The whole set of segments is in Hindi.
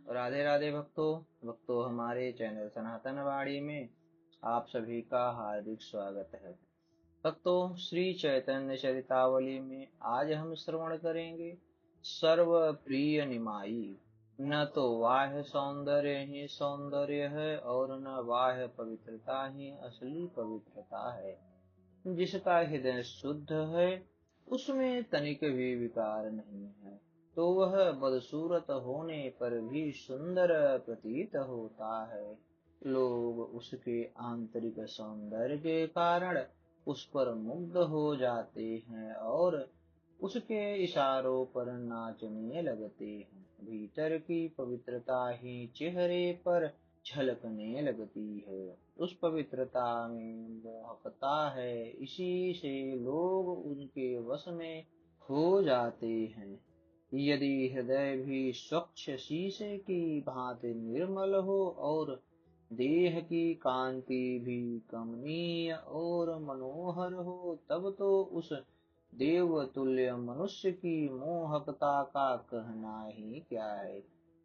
राधे राधे भक्तों हमारे चैनल सनातन वाणी में आप सभी का हार्दिक स्वागत है। भक्तों, श्री चैतन्य चरितावली में आज हम श्रवण करेंगे सर्व प्रिय निमाई। न तो बाह्य सौंदर्य ही सौंदर्य है और न बाह्य पवित्रता ही असली पवित्रता है। जिसका हृदय शुद्ध है उसमें तनिक भी विकार नहीं है, तो वह बदसूरत होने पर भी सुंदर प्रतीत होता है। लोग उसके आंतरिक सौंदर्य के कारण उस पर मुग्ध हो जाते हैं और उसके इशारों पर नाचने लगते हैं। भीतर की पवित्रता ही चेहरे पर झलकने लगती है। उस पवित्रता में मोहकता है, इसी से लोग उनके वश में हो जाते हैं। यदि हृदय भी स्वच्छ शीशे की भांति निर्मल हो और देह की कांति भी कमनीय और मनोहर हो, तब तो उस देवतुल्य मनुष्य की मोहकता का कहना ही क्या है।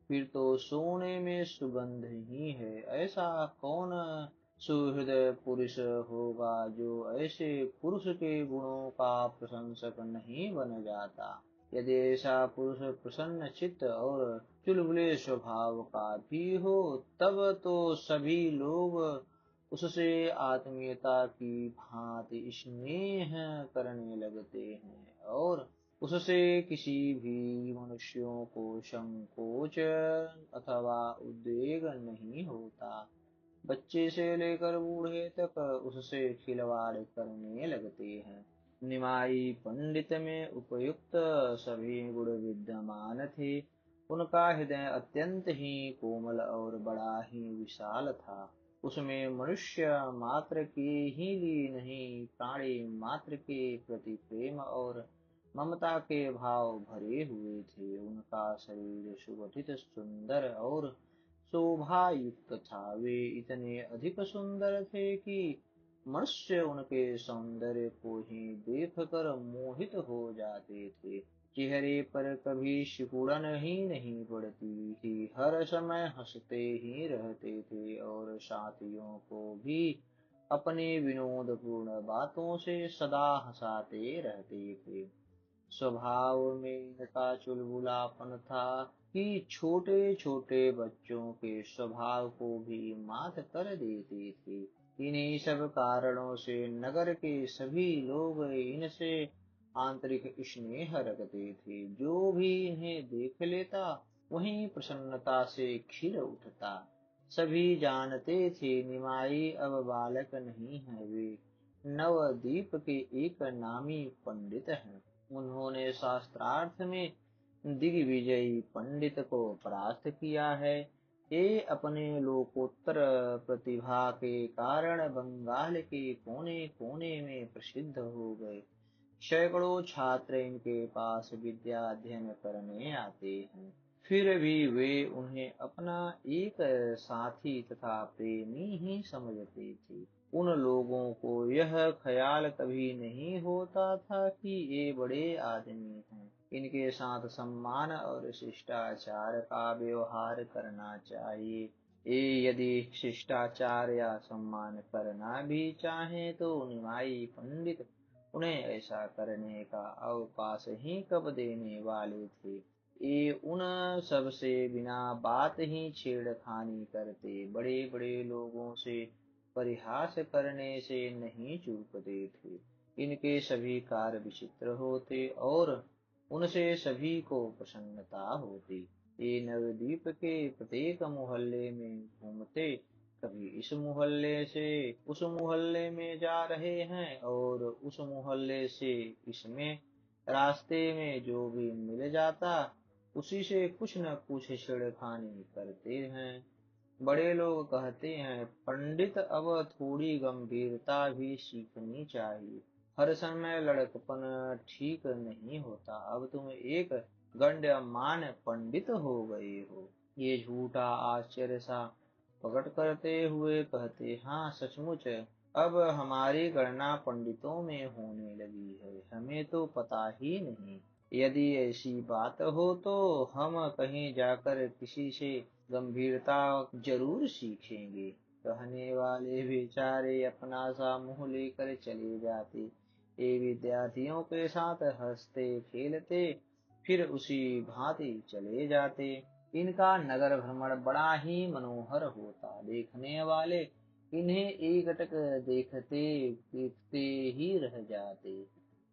फिर तो सोने में सुगंध ही है। ऐसा कौन सुहृदय पुरुष होगा जो ऐसे पुरुष के गुणों का प्रशंसक नहीं बन जाता। यदि ऐसा पुरुष प्रसन्न चित्त और चुलबुले स्वभाव का भी हो, तब तो सभी लोग उससे आत्मीयता की भांति स्नेह करने लगते हैं और उससे किसी भी मनुष्यों को संकोच अथवा उद्वेग नहीं होता। बच्चे से लेकर बूढ़े तक उससे खिलवाड़ करने लगते हैं। निमाई पंडित में उपयुक्त सभी गुण विद्यमान थे। उनका हृदय अत्यंत ही कोमल और बड़ा ही विशाल था। उसमें मनुष्य मात्र के ही लिए नहीं, प्राणी मात्र के प्रति प्रेम और ममता के भाव भरे हुए थे। उनका शरीर सुगठित, सुंदर और शोभा युक्त था। वे इतने अधिक सुंदर थे कि मनुष्य उनके सौंदर्य को ही देखकर मोहित हो जाते थे। चेहरे पर कभी सिकुड़न ही नहीं पड़ती थी। हर समय हंसते ही रहते थे और साथियों को भी अपनी विनोदपूर्ण बातों से सदा हंसाते रहते थे। स्वभाव में इनका चुलबुलापन था कि छोटे छोटे बच्चों के स्वभाव को भी मात कर देते थे। इन्हीं सब कारणों से नगर के सभी लोग इनसे आंतरिक स्नेह रखते थे। जो भी इन्हें देख लेता वहीं प्रसन्नता से खिल उठता। सभी जानते थे निमाई अब बालक नहीं है, वे नवद्वीप के एक नामी पंडित हैं। उन्होंने शास्त्रार्थ में दिग्विजयी पंडित को परास्त किया है। ये अपने लोकोत्तर प्रतिभा के कारण बंगाल के कोने कोने में प्रसिद्ध हो गए। सैकड़ों छात्र इनके पास विद्या अध्ययन करने आते हैं। फिर भी वे उन्हें अपना एक साथी तथा प्रेमी ही समझते थे। उन लोगों को यह ख्याल कभी नहीं होता था कि ये बड़े आदमी हैं, इनके साथ सम्मान और शिष्टाचार का व्यवहार करना चाहिए। ये यदि शिष्टाचार या सम्मान करना भी चाहें तो निमाई पंडित उन्हें ऐसा करने का अवकाश ही कब देने वाले थे। ये उन सब से बिना बात ही छेड़खानी करते, बड़े बड़े लोगों से परिहास करने से नहीं चूकते थे। इनके सभी कार्य विचित्र होते और उनसे सभी को प्रसन्नता होती। ये नवद्वीप के प्रत्येक मोहल्ले में घूमते, कभी इस मोहल्ले से उस मोहल्ले में जा रहे हैं और उस मोहल्ले से इसमें। रास्ते में जो भी मिल जाता उसी से कुछ न कुछ छेड़खानी करते हैं। बड़े लोग कहते हैं पंडित अब थोड़ी गंभीरता भी सीखनी चाहिए। हर समय लड़कपन ठीक नहीं होता। अब तुम एक गण्यमान्य पंडित हो गए हो। ये झूठा आश्चर्य सा प्रकट करते हुए कहते, हाँ सचमुच अब हमारी गणना पंडितों में होने लगी है। हमें तो पता ही नहीं। यदि ऐसी बात हो तो हम कहीं जाकर किसी से गंभीरता जरूर सीखेंगे। कहने वाले बेचारे अपना सा मुंह लेकर चले जाते। ये विद्यार्थियों के साथ हंसते खेलते फिर उसी भांति चले जाते। इनका नगर भ्रमण बड़ा ही मनोहर होता। देखने वाले इन्हें एकटक देखते देखते ही रह जाते।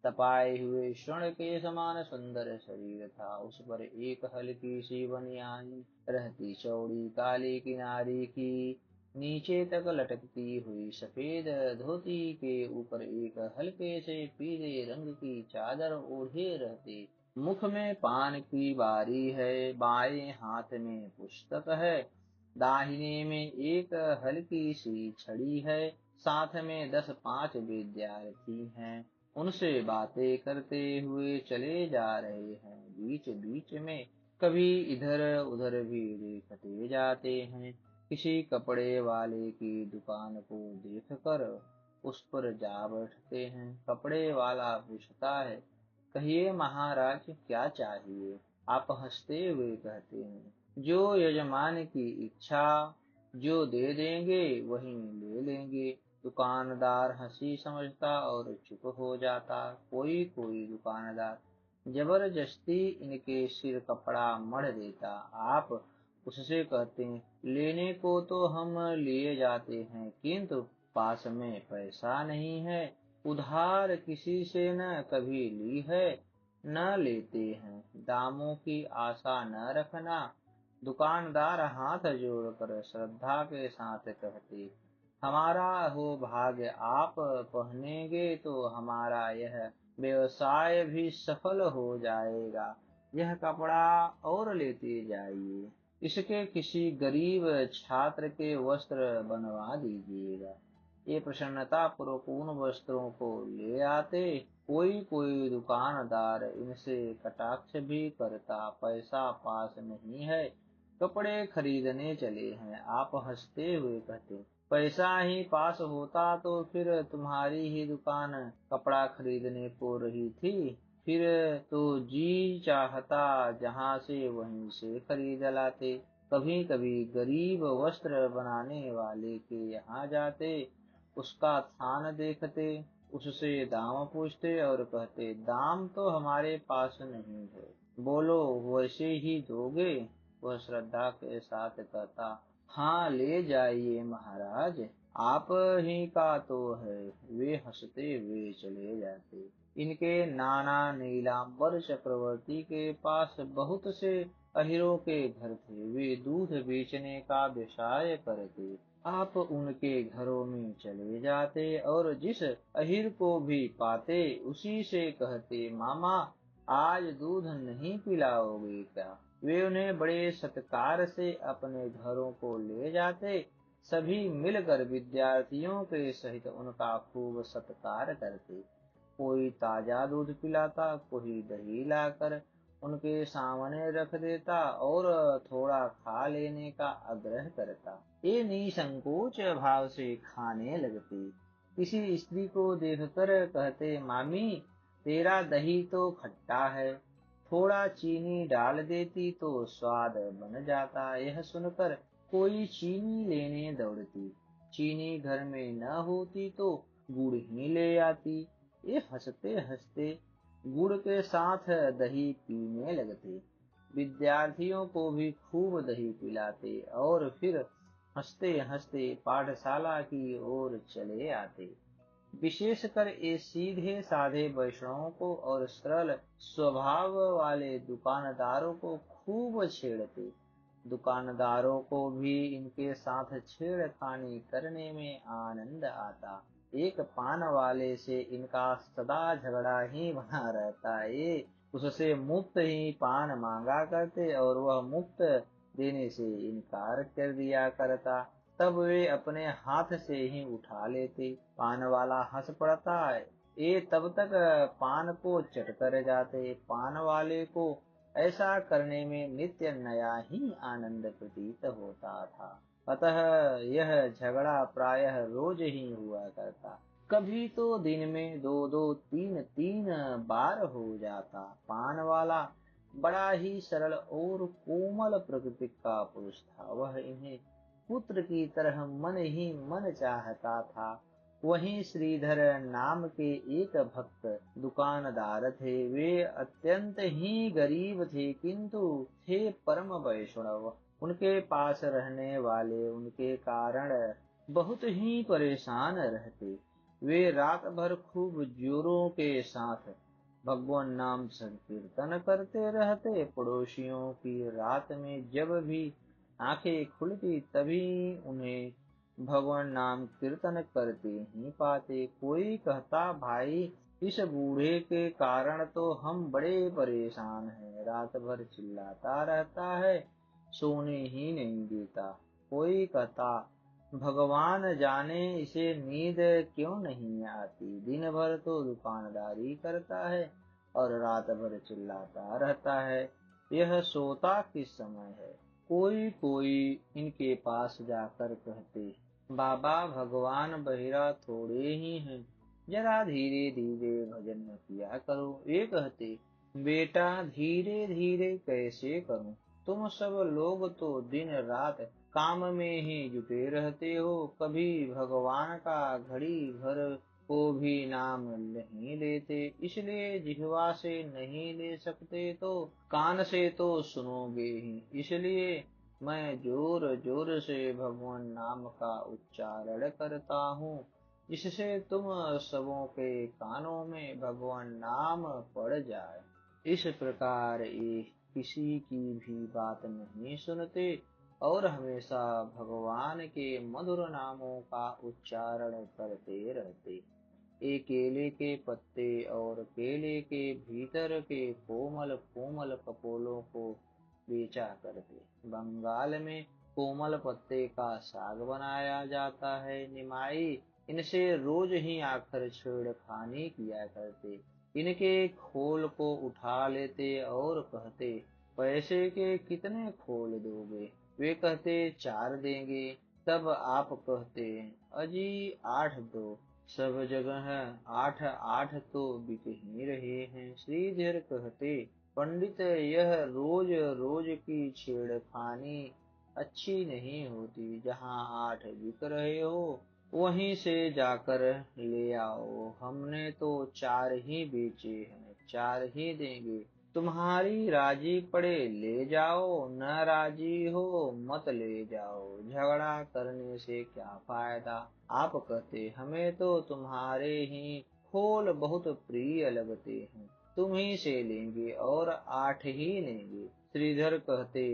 तपाए हुए स्वर्ण के समान सुंदर शरीर था। उस पर एक हल्की सी बनियान रहती, चौड़ी काली किनारी की, नीचे तक लटकती हुई सफेद धोती के ऊपर एक हल्के से पीले रंग की चादर ओढ़े रहते। मुख में पान की बारी है, बाएं हाथ में पुस्तक है, दाहिने में एक हल्की सी छड़ी है। साथ में 10-5 विद्यार्थी हैं, उनसे बातें करते हुए चले जा रहे हैं। बीच बीच में कभी इधर उधर भी देखते जाते हैं। किसी कपड़े वाले की दुकान को देखकर उस पर जा बैठते हैं। कपड़े वाला पूछता है, कहिए महाराज, क्या चाहिए? आप हंसते हुए कहते हैं, जो यजमान की इच्छा, जो दे देंगे वही ले लेंगे। दुकानदार हंसी समझता और चुप हो जाता। कोई कोई दुकानदार जबरदस्ती इनके सिर कपड़ा मढ़ देता। आप उससे कहते हैं, लेने को तो हम लिए जाते हैं, किंतु पास में पैसा नहीं है। उधार किसी से न कभी ली है, न लेते हैं। दामों की आशा न रखना। दुकानदार हाथ जोड़कर श्रद्धा के साथ कहते, हमारा हो भाग्य, आप पहनेंगे तो हमारा यह व्यवसाय भी सफल हो जाएगा। यह कपड़ा और लेते जाइए, इसके किसी गरीब छात्र के वस्त्र बनवा दीजिएगा। ये प्रसन्नता पूर्वक उन वस्त्रों को ले आते। कोई कोई दुकानदार इनसे कटाक्ष भी करता, पैसा पास नहीं है, कपड़े खरीदने चले हैं। आप हंसते हुए कहते, पैसा ही पास होता तो फिर तुम्हारी ही दुकान कपड़ा खरीदने को रही थी। फिर तो जी चाहता जहां से वहीं से खरीद लाते। कभी कभी गरीब वस्त्र बनाने वाले के यहाँ जाते, उसका थान देखते, उससे दाम पूछते और कहते, दाम तो हमारे पास नहीं है, बोलो वैसे ही दोगे? वह श्रद्धा के साथ कहता, हाँ ले जाइए महाराज, आप ही का तो है। वे हंसते हुए चले जाते। इनके नाना नीलांबर चक्रवर्ती के पास बहुत से अहीरों के घर थे। वे दूध बेचने का व्यवसाय करते। आप उनके घरों में चले जाते और जिस अहीर को भी पाते उसी से कहते, मामा आज दूध नहीं पिलाओगे क्या? वे उन्हें बड़े सत्कार से अपने घरों को ले जाते। सभी मिलकर विद्यार्थियों के सहित उनका खूब सत्कार करते। कोई ताजा दूध पिलाता, कोई दही लाकर उनके सामने रख देता और थोड़ा खा लेने का आग्रह करता। ये निसंकोच भाव से खाने लगते। किसी स्त्री को देखकर कहते, मामी तेरा दही तो खट्टा है, थोड़ा चीनी डाल देती तो स्वाद बन जाता। यह सुनकर कोई चीनी लेने दौड़ती। चीनी घर में न होती तो गुड़ ही ले आती। ये हंसते हंसते गुड़ के साथ दही पीने लगते। विद्यार्थियों को भी खूब दही पिलाते और फिर हंसते हंसते पाठशाला की ओर चले आते। विशेषकर ये सीधे साधे वैष्णवों को और सरल स्वभाव वाले दुकानदारों को खूब छेड़ते। दुकानदारों को भी इनके साथ छेड़खानी करने में आनंद आता। एक पान वाले से इनका सदा झगड़ा ही बना रहता। ये उससे मुफ्त ही पान मांगा करते और वह मुफ्त देने से इनकार कर दिया करता। तब वे अपने हाथ से ही उठा लेते। पान वाला हंस पड़ता। ये तब तक पान को चट कर जाते। पान वाले को ऐसा करने में नित्य नया ही आनंद प्रतीत होता था। अतः यह झगड़ा प्रायः रोज ही हुआ करता। कभी तो दिन में दो दो तीन तीन बार हो जाता। पान वाला बड़ा ही सरल और कोमल प्रकृति का पुरुष था। वह इन्हें पुत्र की तरह मन ही मन चाहता था। वहीं श्रीधर नाम के एक भक्त दुकानदार थे। वे अत्यंत ही गरीब थे, किंतु थे परम वैष्णव। उनके पास रहने वाले उनके कारण बहुत ही परेशान रहते। वे रात भर खूब जोरों के साथ भगवान नाम संकीर्तन करते रहते। पड़ोसियों की रात में जब भी आंखें खुलती तभी उन्हें भगवान नाम कीर्तन करते ही पाते। कोई कहता, भाई इस बूढ़े के कारण तो हम बड़े परेशान हैं, रात भर चिल्लाता रहता है, सोने ही नहीं देता। कोई कहता, भगवान जाने इसे नींद क्यों नहीं आती, दिन भर तो दुकानदारी करता है और रात भर चिल्लाता रहता है, यह सोता किस समय है। कोई कोई इनके पास जाकर कहते, बाबा भगवान बहिरा थोड़े ही हैं, जरा धीरे धीरे भजन किया करो। ये कहते, बेटा धीरे धीरे कैसे करूं, तुम सब लोग तो दिन रात काम में ही जुटे रहते हो, कभी भगवान का घड़ी भर को भी नाम नहीं लेते। इसलिए जिह्वा से नहीं ले सकते तो कान से तो सुनोगे ही। इसलिए मैं जोर जोर से भगवान नाम का उच्चारण करता हूँ, जिससे तुम सबों के कानों में भगवान नाम पड़ जाए। इस प्रकार ये किसी की भी बात नहीं सुनते और हमेशा भगवान के मधुर नामों का उच्चारण करते रहते। एक केले के पत्ते और केले के भीतर के कोमल कोमल कपोलों को बेचा करते। बंगाल में कोमल पत्ते का साग बनाया जाता है। निमाई इनसे रोज ही आकर छेड़खानी किया करते। इनके खोल को उठा लेते और कहते, पैसे के कितने खोल दोगे। वे कहते, 4 देंगे। तब आप कहते, अजी 8 दो। सब जगह 8 8 तो बिक ही रहे हैं। श्रीधर कहते, पंडित यह रोज रोज की छेड़खानी अच्छी नहीं होती। जहाँ 8 बिक रहे हो वहीं से जाकर ले आओ। हमने तो 4 ही बेचे हैं, 4 ही देंगे। तुम्हारी राजी पड़े ले जाओ, न राजी हो मत ले जाओ। झगड़ा करने से क्या फायदा। आप कहते, हमें तो तुम्हारे ही खोल बहुत प्रिय लगते हैं, तुम ही से लेंगे और 8 ही लेंगे। श्रीधर कहते,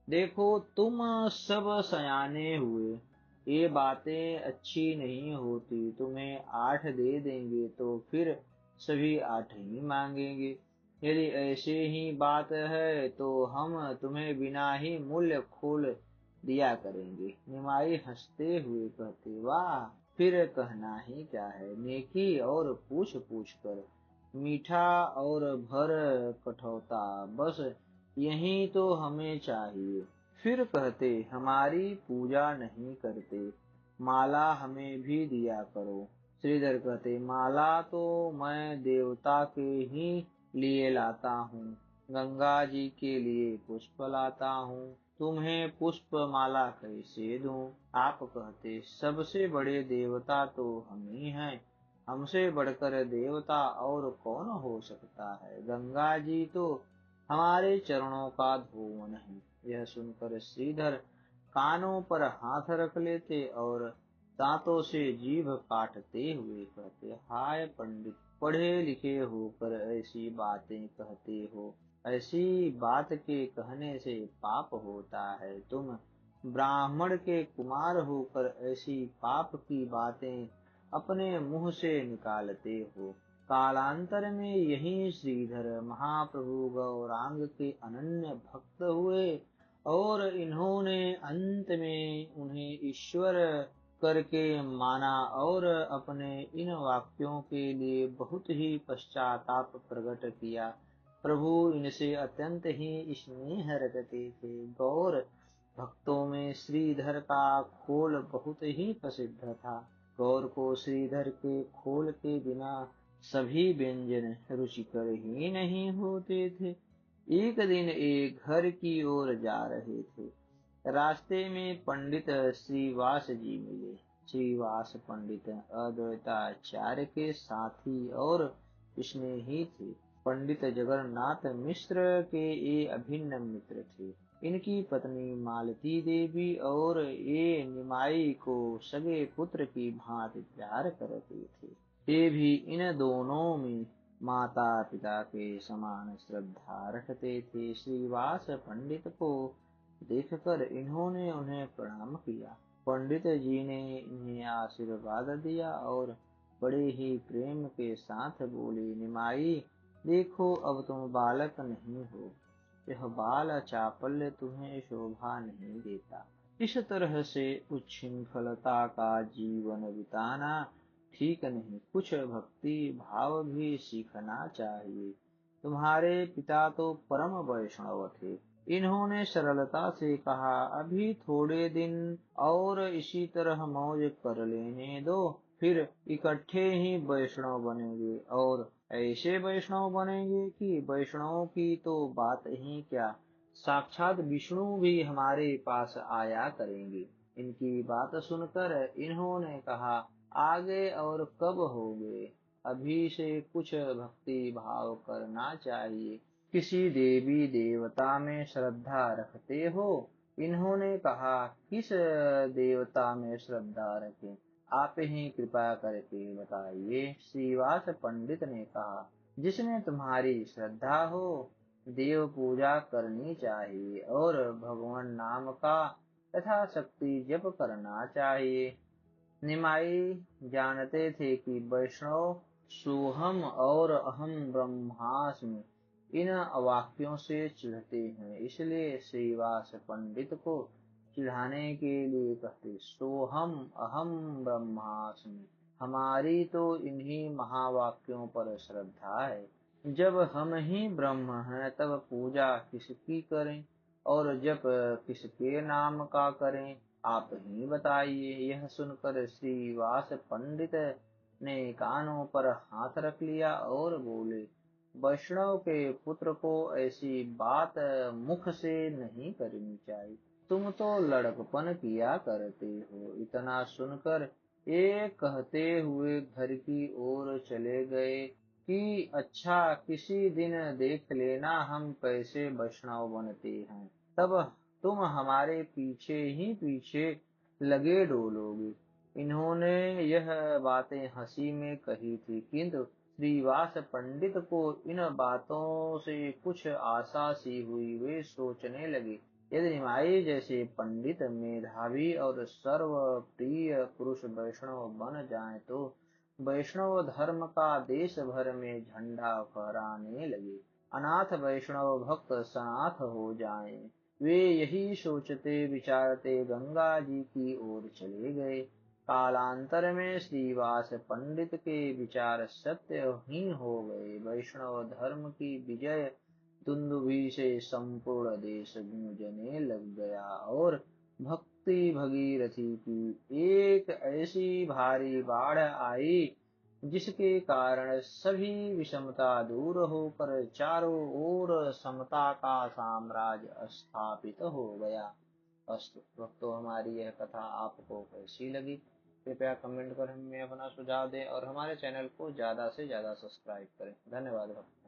देखो तुम सब सयाने हुए, ये बातें अच्छी नहीं होती। तुम्हें 8 दे देंगे तो फिर सभी 8 ही मांगेंगे। यदि ऐसे ही बात है तो हम तुम्हें बिना ही मूल्य खोल दिया करेंगे। निमाई हंसते हुए कहते, वाह, फिर कहना ही क्या है। नेकी और पूछ पूछ कर मीठा और भर कठौता, बस यही तो हमें चाहिए। फिर कहते, हमारी पूजा नहीं करते, माला हमें भी दिया करो। श्रीधर कहते, माला तो मैं देवता के ही लिए लाता हूँ, गंगा जी के लिए पुष्प लाता हूँ, तुम्हें पुष्प माला कैसे दूं। आप कहते, सबसे बड़े देवता तो हम ही हैं, हमसे बढ़कर देवता और कौन हो सकता है। गंगा जी तो हमारे चरणों का धोवन है। यह सुनकर श्रीधर कानों पर हाथ रख लेते और दांतों से जीभ काटते हुए कहते, हाय पंडित, पढ़े लिखे होकर ऐसी बातें कहते हो। ऐसी बात के कहने से पाप होता है। तुम ब्राह्मण के कुमार होकर ऐसी पाप की बातें अपने मुंह से निकालते हो। कालांतर में यही श्रीधर महाप्रभु गौरांग के अनन्य भक्त हुए और इन्होंने अंत में उन्हें ईश्वर करके माना और अपने इन वाक्यों के लिए बहुत ही पश्चाताप प्रकट किया। प्रभु इनसे अत्यंत ही स्नेह रखते थे। गौर भक्तों में श्रीधर का खोल बहुत ही प्रसिद्ध था। गौर को श्रीधर के खोल के बिना सभी व्यंजन रुचिकर ही नहीं होते थे। एक दिन एक घर की ओर जा रहे थे। रास्ते में पंडित श्रीवास जी मिले। श्रीवास पंडित अद्वैताचार्य के साथी और स्नेही थे। पंडित जगन्नाथ मिश्र के ये अभिन्न मित्र थे। इनकी पत्नी मालती देवी और ये निमाई को सगे पुत्र की भांति प्यार करते थे। ये भी इन दोनों में माता पिता के समान श्रद्धा रखते थे। श्रीवास पंडित को देखकर इन्होंने उन्हें प्रणाम किया। पंडित जी ने इन्हें आशीर्वाद दिया और बड़े ही प्रेम के साथ बोले, निमाई देखो, अब तुम बालक नहीं हो। यह बाल चापल्य तुम्हें शोभा नहीं देता। इस तरह से उच्छृंखलता का जीवन बिताना ठीक नहीं। कुछ भक्ति भाव भी सीखना चाहिए। तुम्हारे पिता तो परम वैष्णव थे। इन्होंने सरलता से कहा, अभी थोड़े दिन और इसी तरह मौज कर लेने दो, फिर इकट्ठे ही वैष्णव बनेंगे। और ऐसे वैष्णव बनेंगे कि वैष्णव की तो बात ही क्या, साक्षात विष्णु भी हमारे पास आया करेंगे। इनकी बात सुनकर इन्होंने कहा, आगे और कब होगे, अभी से कुछ भक्ति भाव करना चाहिए। किसी देवी देवता में श्रद्धा रखते हो? इन्होंने कहा, किस देवता में श्रद्धा रखें, आप ही कृपा करके बताइए। श्रीवास पंडित ने कहा, जिसमें तुम्हारी श्रद्धा हो। देव पूजा करनी चाहिए और भगवान नाम का यथाशक्ति जप करना चाहिए। निमाई जानते थे कि वैष्णव सोहम और अहम ब्रह्मास्मि इन वाक्यों से चिढ़ते हैं, इसलिए श्रीवास पंडित को चिढ़ाने के लिए कहते, सोहम अहम ब्रह्मास्मि, हमारी तो इन्हीं महावाक्यों पर श्रद्धा है। जब हम ही ब्रह्म हैं तब पूजा किसकी करें और जप किसके नाम का करें, आप ही बताइए। यह सुनकर श्रीवास पंडित ने कानों पर हाथ रख लिया और बोले, वैष्णव के पुत्र को ऐसी बात मुख से नहीं करनी चाहिए। तुम तो लड़कपन किया करते हो। इतना सुनकर एक कहते हुए घर की ओर चले गए कि अच्छा, किसी दिन देख लेना हम कैसे वैष्णव बनते हैं, तब तुम हमारे पीछे ही पीछे लगे डोलोगे। इन्होंने यह बातें हंसी में कही थी, किंतु श्रीवास पंडित को इन बातों से कुछ आशा सी हुई। वे सोचने लगे, यदि निमाई जैसे पंडित मेधावी और सर्व प्रिय पुरुष वैष्णव बन जाएं तो वैष्णव धर्म का देश भर में झंडा फहराने लगे, अनाथ वैष्णव भक्त सनाथ हो जाएं। वे यही सोचते विचारते गंगा जी की ओर चले गए। कालांतर में श्रीवास पंडित के विचार सत्य ही हो गए। वैष्णव धर्म की विजय दुंदुभि से संपूर्ण देश गूंजने लग गया और भक्ति भगीरथी की एक ऐसी भारी बाढ़ आई जिसके कारण सभी विषमता दूर होकर चारों ओर समता का साम्राज्य स्थापित हो गया। अस्तु भक्तों, हमारी यह कथा आपको कैसी लगी, कृपया कमेंट कर हमें अपना सुझाव दें और हमारे चैनल को ज्यादा से ज्यादा सब्सक्राइब करें। धन्यवाद भक्तों।